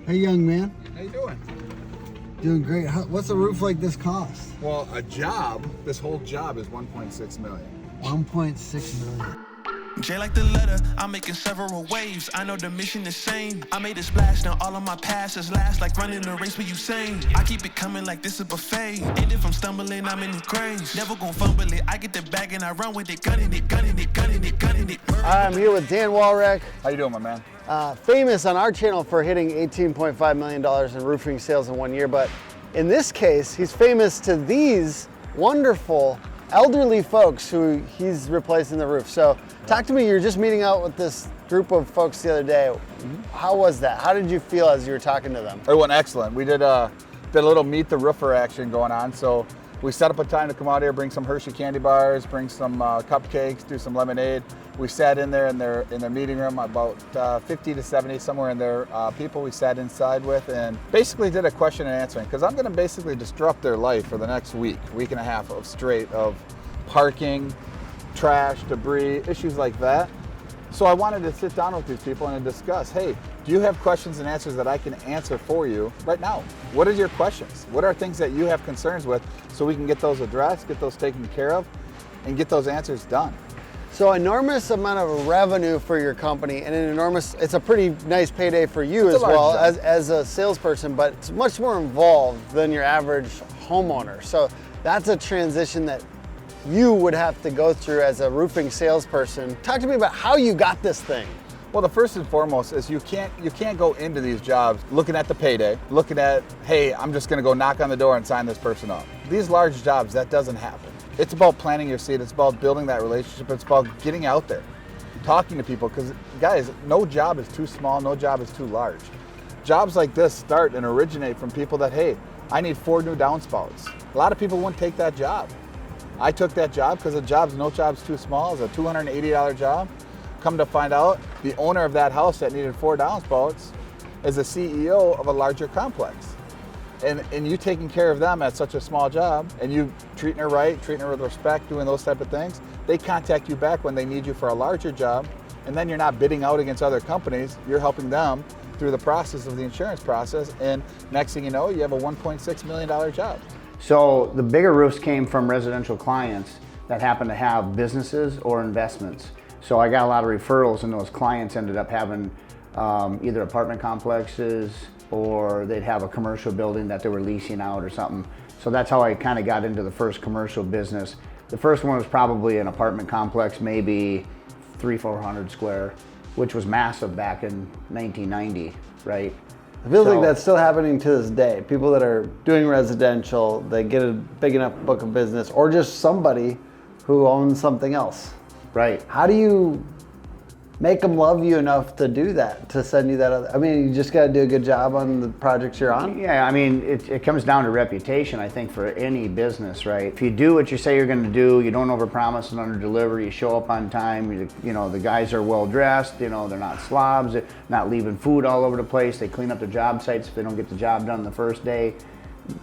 Hey, young man. How you doing? Doing great. What's a roof like this cost? Well, this whole job is 1.6 million. 1.6 million. J like the letter, I'm making several waves. I know the mission is same. I made a splash, now all of my passes last like running a race with Usain. I keep it coming like this is buffet. And if I'm stumbling, I'm in the grave. Never gon' fumble it. I get the bag and I run with it, gunning it, gunning it, gunning it, gunning it. I'm here with Dan Walrack, How you doing, my man? famous on our channel for hitting $18.5 million in roofing sales in 1 year, but in this case, he's famous to these wonderful elderly folks who he's replacing the roof. So talk to me, you were just meeting out with this group of folks the other day. How was that? How did you feel as you were talking to them? It went excellent. We did a little meet the roofer action going on. So we set up a time to come out here, bring some Hershey candy bars, bring some cupcakes, do some lemonade. We sat in there in their meeting room, about 50 to 70, somewhere in there, people we sat inside with, and basically did a question and answering, because I'm going to basically disrupt theek life for the next week and a half of straight of parking, trash, debris, issues like that. So I wanted to sit down with these people and discuss, hey, do you have questions and answers that I can answer for you right now? What are your questions? What are things that you have concerns with, so we can get those addressed, get those taken care of, and get those answers done? So enormous amount of revenue for your company, and it's a pretty nice payday for you as well as a salesperson, but it's much more involved than your average homeowner. So that's a transition that you would have to go through as a roofing salesperson. Talk to me about how you got this thing. Well, the first and foremost is you can't go into these jobs looking at the payday, looking at, hey, I'm just gonna go knock on the door and sign this person up. These large jobs, that doesn't happen. It's about planting your seed, it's about building that relationship, it's about getting out there, talking to people, because guys, no job is too small, no job is too large. Jobs like this start and originate from people that, hey, I need 4 new downspouts. A lot of people wouldn't take that job. I took that job because no job's too small. It's a $280 job. Come to find out, the owner of that house that needed 4 downspouts is the CEO of a larger complex. And you taking care of them at such a small job, and you treating her right, treating her with respect, doing those type of things, they contact you back when they need you for a larger job, and then you're not bidding out against other companies, you're helping them through the process of the insurance process, and next thing you know, you have a $1.6 million job. So the bigger roofs came from residential clients that happen to have businesses or investments. So I got a lot of referrals, and those clients ended up having either apartment complexes, or they'd have a commercial building that they were leasing out or something. So that's how I kind of got into the first commercial business. The first one was probably an apartment complex, maybe 300-400 square, which was massive back in 1990, right? I feel like that's still happening to this day. People that are doing residential, they get a big enough book of business, or just somebody who owns something else. Right. How do you make them love you enough to do that, to send you that other? I mean, you just got to do a good job on the projects you're on? Yeah, I mean, it comes down to reputation, I think, for any business, right? If you do what you say you're going to do, you don't overpromise and underdeliver, you show up on time, you know, the guys are well dressed, you know, they're not slobs, they're not leaving food all over the place, they clean up their job sites if they don't get the job done the first day,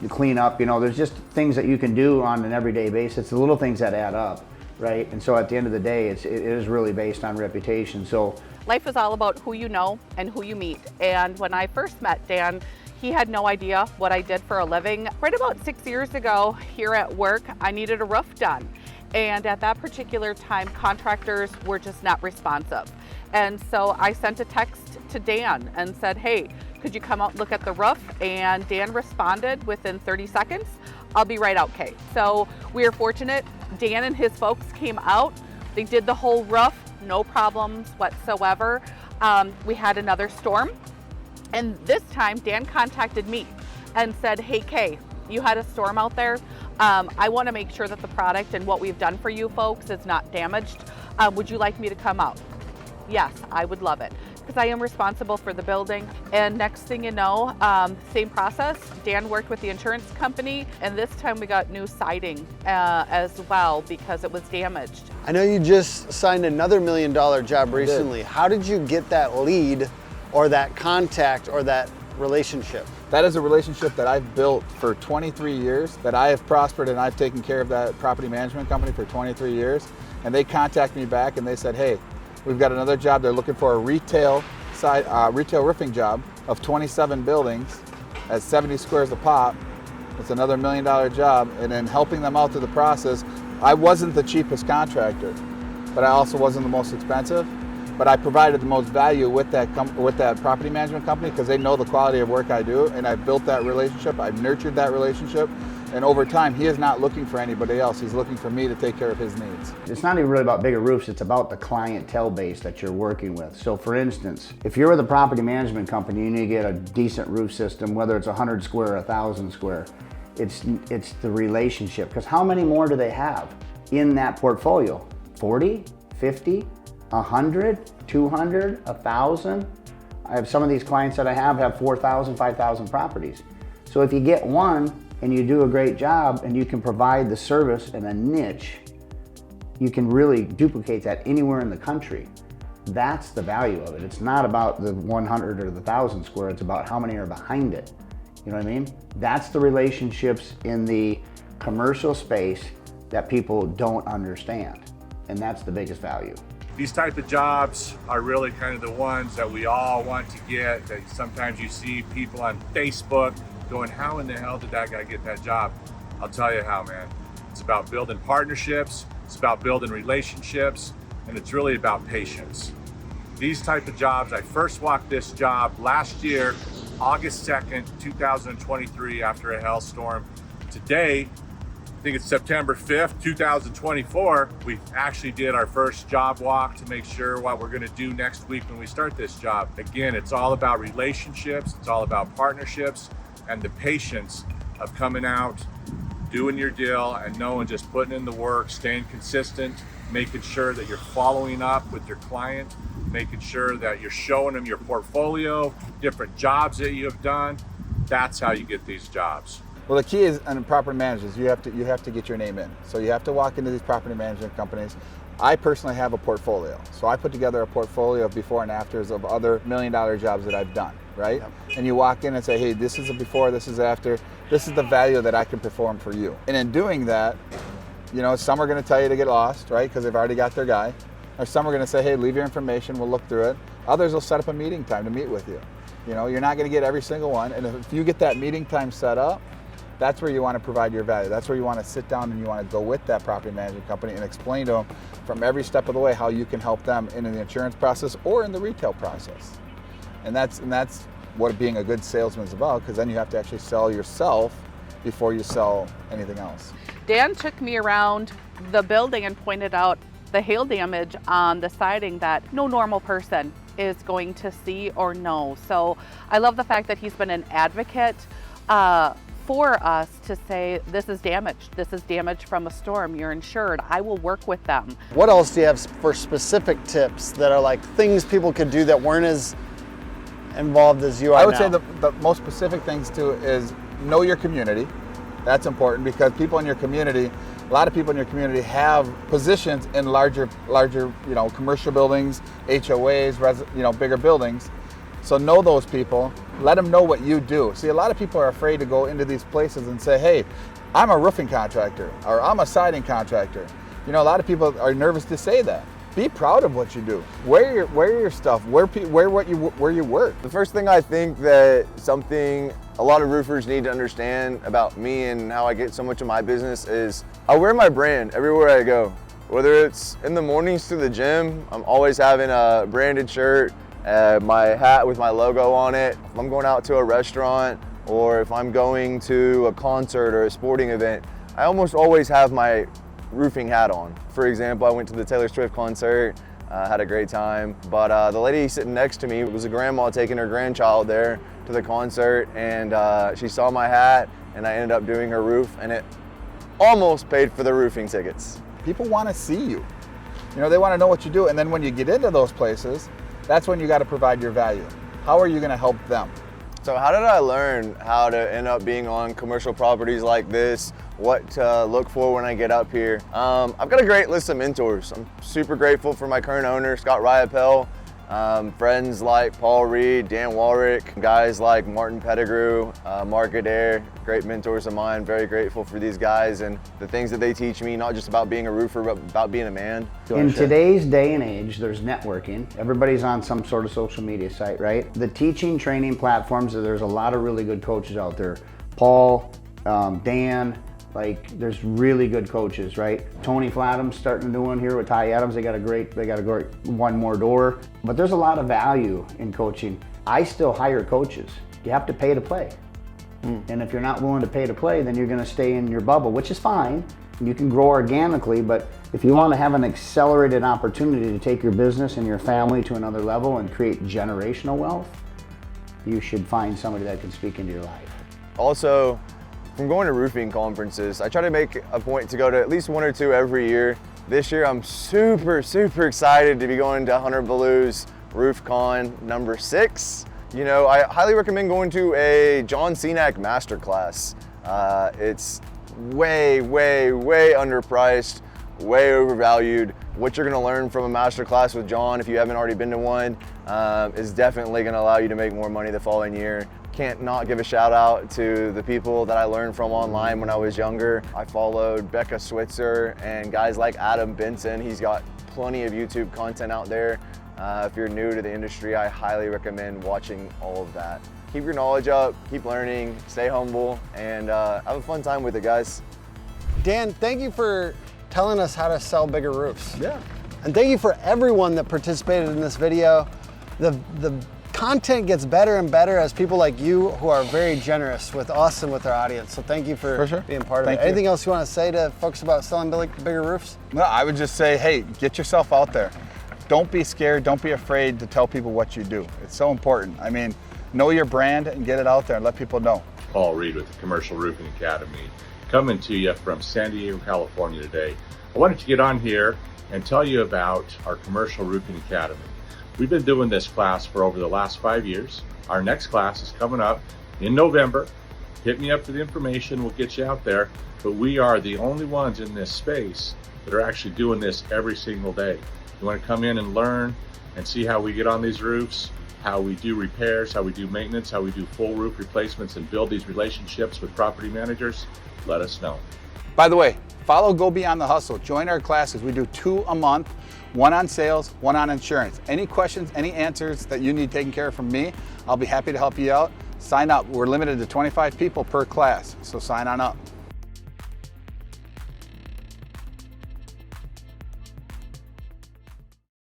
you clean up, you know, there's just things that you can do on an everyday basis, the little things that add up. Right, and so at the end of the day, it is really based on reputation. So life is all about who you know and who you meet. And when I first met Dan, he had no idea what I did for a living. Right about 6 years ago, here at work, I needed a roof done. And at that particular time, contractors were just not responsive. And so I sent a text to Dan and said, hey, could you come out and look at the roof? And Dan responded within 30 seconds, I'll be right out, Kay. So we are fortunate. Dan and his folks came out. They did the whole roof, no problems whatsoever. We had another storm. And this time, Dan contacted me and said, hey, Kay, you had a storm out there. I want to make sure that the product and what we've done for you folks is not damaged. Would you like me to come out? Yes, I would love it, because I am responsible for the building. And next thing you know, same process, Dan worked with the insurance company, and this time we got new siding as well because it was damaged. I know you just signed another $1 million job recently. How did you get that lead or that contact or that relationship? That is a relationship that I've built for 23 years, that I have prospered, and I've taken care of that property management company for 23 years. And they contacted me back and they said, hey, we've got another job. They're looking for a retail retail roofing job of 27 buildings at 70 squares a pop. It's another $1 million job, and then helping them out through the process. I wasn't the cheapest contractor, but I also wasn't the most expensive. But I provided the most value with that property management company because they know the quality of work I do, and I've built that relationship. I've nurtured that relationship, and over time, he is not looking for anybody else. He's looking for me to take care of his needs. It's not even really about bigger roofs, it's about the clientele base that you're working with. So for instance, if you're with a property management company, you need to get a decent roof system, whether it's 100 square or 1,000 square. It's the relationship, because how many more do they have in that portfolio? 40, 50, 100, 200, 1,000? I have some of these clients that I have 4,000, 5,000 properties. So if you get one and you do a great job and you can provide the service in a niche, you can really duplicate that anywhere in the country. That's the value of it. It's not about the 100 or the 1,000 square, it's about how many are behind it. You know what I mean? That's the relationships in the commercial space that people don't understand. And that's the biggest value. These type of jobs are really kind of the ones that we all want to get. That sometimes you see people on Facebook going, how in the hell did that guy get that job? I'll tell you how, man. It's about building partnerships, it's about building relationships, and it's really about patience. These type of jobs, I first walked this job last year, August 2nd, 2023, after a hailstorm. Today, I think it's September 5th, 2024, we actually did our first job walk to make sure what we're gonna do next week when we start this job. Again, it's all about relationships, it's all about partnerships, and the patience of coming out, doing your deal, and knowing, just putting in the work, staying consistent, making sure that you're following up with your client, making sure that you're showing them your portfolio, different jobs that you have done. That's how you get these jobs. Well, the key is in property managers, you have to get your name in. So you have to walk into these property management companies. I personally have a portfolio. So I put together a portfolio of before and afters of other $1 million jobs that I've done, right? Yep. And you walk in and say, hey, this is a before, this is after, this is the value that I can perform for you. And in doing that, you know, some are gonna tell you to get lost, right? Because they've already got their guy. Or some are gonna say, hey, leave your information, we'll look through it. Others will set up a meeting time to meet with you. You know, you're not gonna get every single one. And if you get that meeting time set up, that's where you want to provide your value. That's where you want to sit down and you want to go with that property management company and explain to them from every step of the way how you can help them in the insurance process or in the retail process. And that's what being a good salesman is about, because then you have to actually sell yourself before you sell anything else. Dan took me around the building and pointed out the hail damage on the siding that no normal person is going to see or know. So I love the fact that he's been an advocate for us to say, this is damage from a storm, you're insured, I will work with them. What else do you have for specific tips that are like things people could do that weren't as involved as you are now? I would say the most specific things too is know your community. That's important because people in your community, a lot of people in your community have positions in larger, commercial buildings, HOAs, bigger buildings. So know those people, let them know what you do. See, a lot of people are afraid to go into these places and say, hey, I'm a roofing contractor or I'm a siding contractor. You know, a lot of people are nervous to say that. Be proud of what you do. Wear your stuff, wear where you work. The first thing I think that something a lot of roofers need to understand about me and how I get so much of my business is I wear my brand everywhere I go. Whether it's in the mornings to the gym, I'm always having a branded shirt, my hat with my logo on it. If I'm going out to a restaurant or if I'm going to a concert or a sporting event, I almost always have my roofing hat on. For example, I went to the Taylor Swift concert, had a great time, but the lady sitting next to me was a grandma taking her grandchild there to the concert, and she saw my hat and I ended up doing her roof, and it almost paid for the roofing tickets. People want to see you. You know, they want to know what you do, and then when you get into those places, that's when you got to provide your value. How are you going to help them? So how did I learn how to end up being on commercial properties like this? What to look for when I get up here? I've got a great list of mentors. I'm super grateful for my current owner, Scott Ryapel. Friends like Paul Reed, Dan Walrack, guys like Martin Pettigrew, Mark Adair, great mentors of mine. Very grateful for these guys and the things that they teach me, not just about being a roofer, but about being a man. In today's day and age, there's networking. Everybody's on some sort of social media site, right? The teaching, training platforms, there's a lot of really good coaches out there. Paul, Dan, like there's really good coaches, right? Tony Flatham's starting a new one here with Ty Adams. They got a great one more door. But there's a lot of value in coaching. I still hire coaches. You have to pay to play. And if you're not willing to pay to play, then you're gonna stay in your bubble, which is fine. You can grow organically, but if you want to have an accelerated opportunity to take your business and your family to another level and create generational wealth, you should find somebody that can speak into your life. Also, from going to roofing conferences, I try to make a point to go to at least 1 or 2 every year. This year, I'm super excited to be going to Hunter Ballew's RoofCon number 6. You know, I highly recommend going to a John Cenac masterclass. It's way underpriced, way overvalued. What you're gonna learn from a masterclass with John, if you haven't already been to one, is definitely gonna allow you to make more money the following year. Can't not give a shout out to the people that I learned from online when I was younger. I followed Becca Switzer and guys like Adam Benson. He's got plenty of YouTube content out there. If you're new to the industry, I highly recommend watching all of that. Keep your knowledge up, keep learning, stay humble, and have a fun time with it, guys. Dan, thank you for telling us how to sell bigger roofs. Yeah. And thank you for everyone that participated in this video. The content gets better and better as people like you who are very generous with us and with our audience. So thank you for sure. being part of Thank it. you. Anything else you want to say to folks about selling bigger roofs? No, I would just say, hey, get yourself out there. Don't be scared, don't be afraid to tell people what you do. It's so important. I mean, know your brand and get it out there and let people know. Paul Reed with the Commercial Roofing Academy, coming to you from San Diego, California today. I wanted to get on here and tell you about our Commercial Roofing Academy. We've been doing this class for over the last 5 years. Our next class is coming up in November. Hit me up for the information, we'll get you out there. But we are the only ones in this space that are actually doing this every single day. You want to come in and learn and see how we get on these roofs, how we do repairs, how we do maintenance, how we do full roof replacements and build these relationships with property managers, let us know. By the way, follow Go Beyond the Hustle. Join our classes. We do 2 a month, 1 on sales, 1 on insurance. Any questions, any answers that you need taken care of from me, I'll be happy to help you out. Sign up. We're limited to 25 people per class, so sign on up.